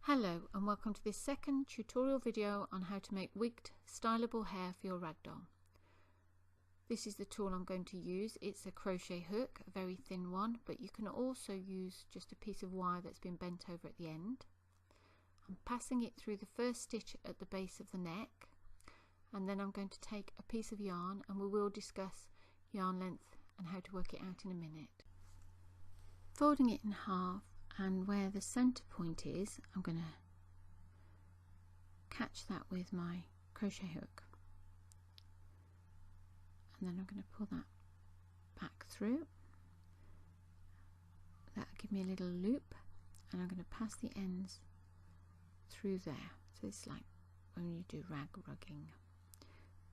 Hello and welcome to this second tutorial video on how to make wigged stylable hair for your ragdoll. This is the tool I'm going to use. It's a crochet hook, a very thin one, but you can also use just a piece of wire that's been bent over at the end. I'm passing it through the first stitch at the base of the neck, and then I'm going to take a piece of yarn, and we will discuss yarn length and how to work it out in a minute. Folding it in half, and where the center point is, I'm going to catch that with my crochet hook, and then I'm going to pull that back through. That'll give me a little loop, and I'm going to pass the ends through there. So it's like when you do rugging.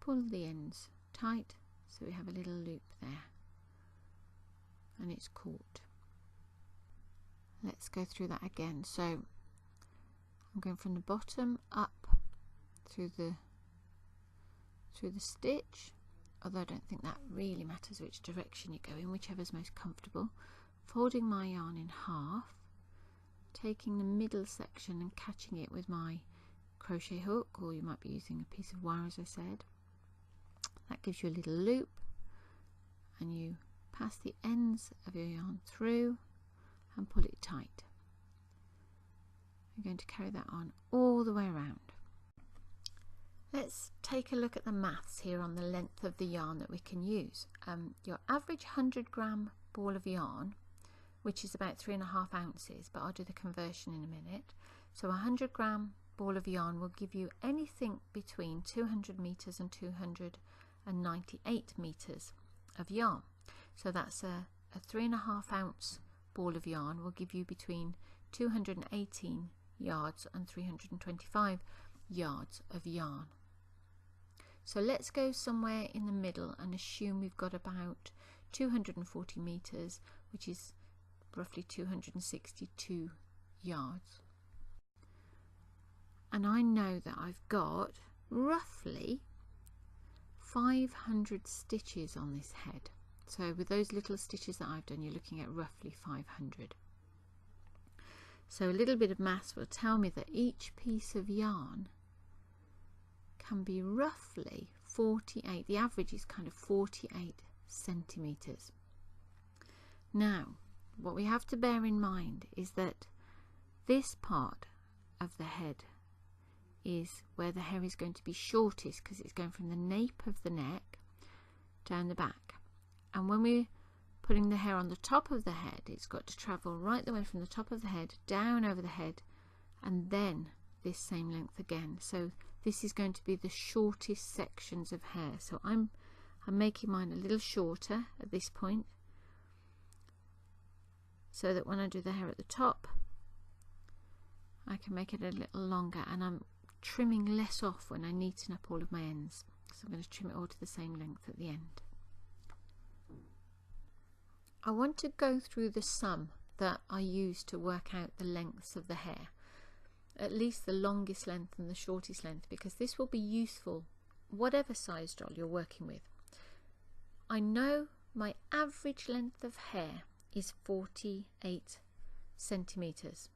Pull the ends tight so we have a little loop there, and it's caught. Let's go through that again. So I'm going from the bottom up through the stitch, although I don't think that really matters which direction you go in, whichever's most comfortable. Folding my yarn in half, taking the middle section and catching it with my crochet hook, or you might be using a piece of wire, as I said. That gives you a little loop, and you pass the ends of your yarn through and pull it tight. I'm going to carry that on all the way around. Let's take a look at the maths here on the length of the yarn that we can use. Your average 100-gram ball of yarn, which is about 3.5 ounces, but I'll do the conversion in a minute. So a 100-gram ball of yarn will give you anything between 200 meters and 298 meters of yarn. So that's a 3.5 ounce ball of yarn will give you between 218 yards and 325 yards of yarn. So let's go somewhere in the middle and assume we've got about 240 meters, which is roughly 262 yards. And I know that I've got roughly 500 stitches on this head. So with those little stitches that I've done, you're looking at roughly 500. So a little bit of maths will tell me that each piece of yarn can be roughly 48, the average is kind of 48 centimeters. Now, what we have to bear in mind is that this part of the head is where the hair is going to be shortest, because it's going from the nape of the neck down the back. And when we're putting the hair on the top of the head, it's got to travel right the way from the top of the head down over the head, and then this same length again. So this is going to be the shortest sections of hair. So I'm making mine a little shorter at this point, so that when I do the hair at the top, I can make it a little longer, and I'm trimming less off when I neaten up all of my ends. So I'm going to trim it all to the same length at the end. I want to go through the sum that I use to work out the lengths of the hair, at least the longest length and the shortest length, because this will be useful whatever size doll you're working with. I know my average length of hair is 48 centimeters,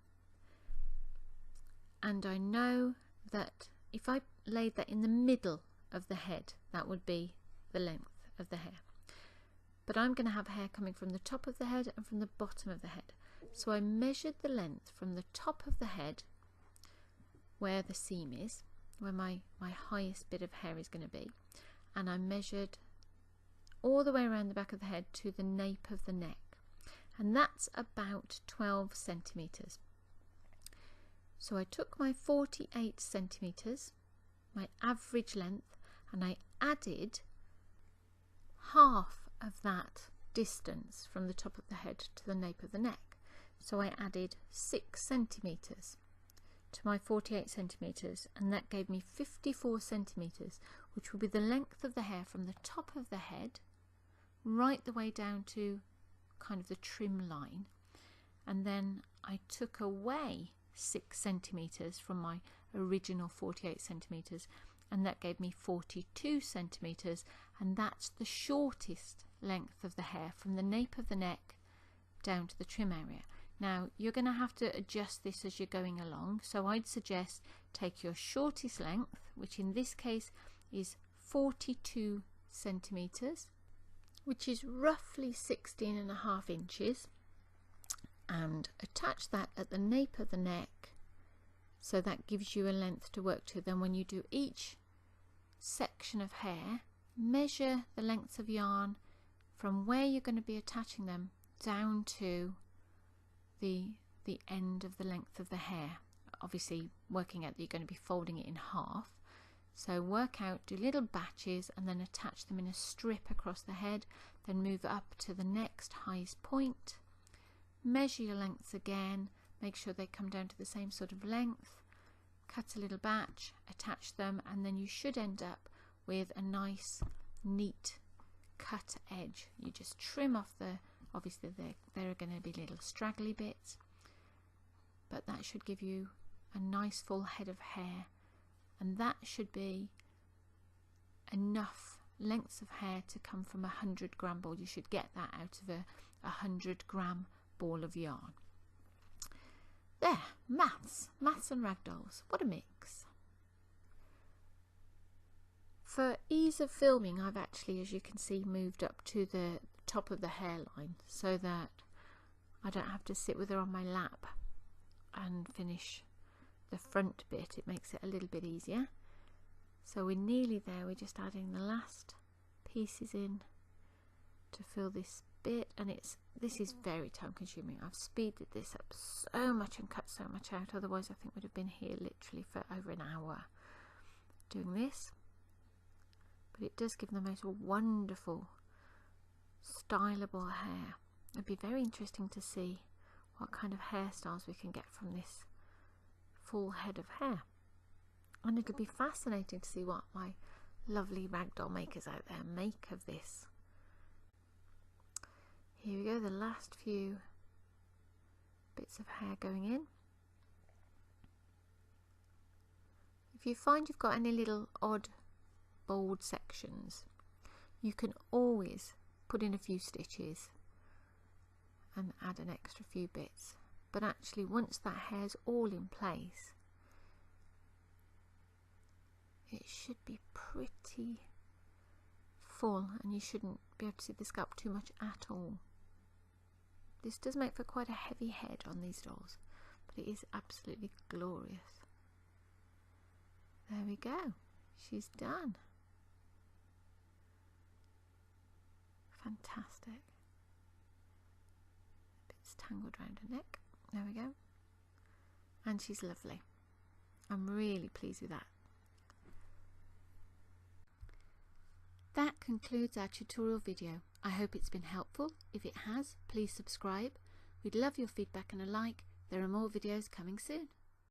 and I know that if I laid that in the middle of the head, that would be the length of the hair. But I'm going to have hair coming from the top of the head and from the bottom of the head. So I measured the length from the top of the head, where the seam is, where my highest bit of hair is going to be, and I measured all the way around the back of the head to the nape of the neck, and that's about 12 centimeters. So I took my 48 centimeters, my average length, and I added half of that distance from the top of the head to the nape of the neck. So I added 6 centimeters to my 48 centimeters, and that gave me 54 centimeters, which will be the length of the hair from the top of the head right the way down to kind of the trim line. And then I took away 6 centimeters from my original 48 centimeters, and that gave me 42 centimeters, and that's the shortest length of the hair from the nape of the neck down to the trim area. Now you're going to have to adjust this as you're going along, so I'd suggest take your shortest length, which in this case is 42 centimeters, which is roughly 16.5 inches, and attach that at the nape of the neck, so that gives you a length to work to. Then when you do each section of hair, measure the lengths of yarn from where you're going to be attaching them down to the end of the length of the hair, obviously working out that you're going to be folding it in half. So work out, do little batches, and then attach them in a strip across the head, then move up to the next highest point, measure your lengths again, make sure they come down to the same sort of length, cut a little batch, attach them, and then you should end up with a nice neat cut edge. You just trim off the, obviously there are going to be little straggly bits, but that should give you a nice full head of hair, and that should be enough lengths of hair to come from a 100-gram ball. You should get that out of a 100-gram ball of yarn. There, maths and ragdolls, what a mix. For ease of filming, I've actually, as you can see, moved up to the top of the hairline so that I don't have to sit with her on my lap and finish the front bit. It makes it a little bit easier. So we're nearly there, we're just adding the last pieces in to fill this bit, and this is very time consuming. I've speeded this up so much and cut so much out, otherwise I think we'd have been here literally for over an hour doing this. But it does give the most wonderful stylable hair. It'd be very interesting to see what kind of hairstyles we can get from this full head of hair, and it'll be fascinating to see what my lovely ragdoll makers out there make of this. Here we go, the last few bits of hair going in. If you find you've got any little odd bold sections, you can always put in a few stitches and add an extra few bits, but actually once that hair's all in place, it should be pretty full and you shouldn't be able to see the scalp too much at all. This does make for quite a heavy head on these dolls, but it is absolutely glorious. There we go, she's done. Fantastic. Bits tangled around her neck. There we go. And she's lovely. I'm really pleased with that. That concludes our tutorial video. I hope it's been helpful. If it has, please subscribe. We'd love your feedback and a like. There are more videos coming soon.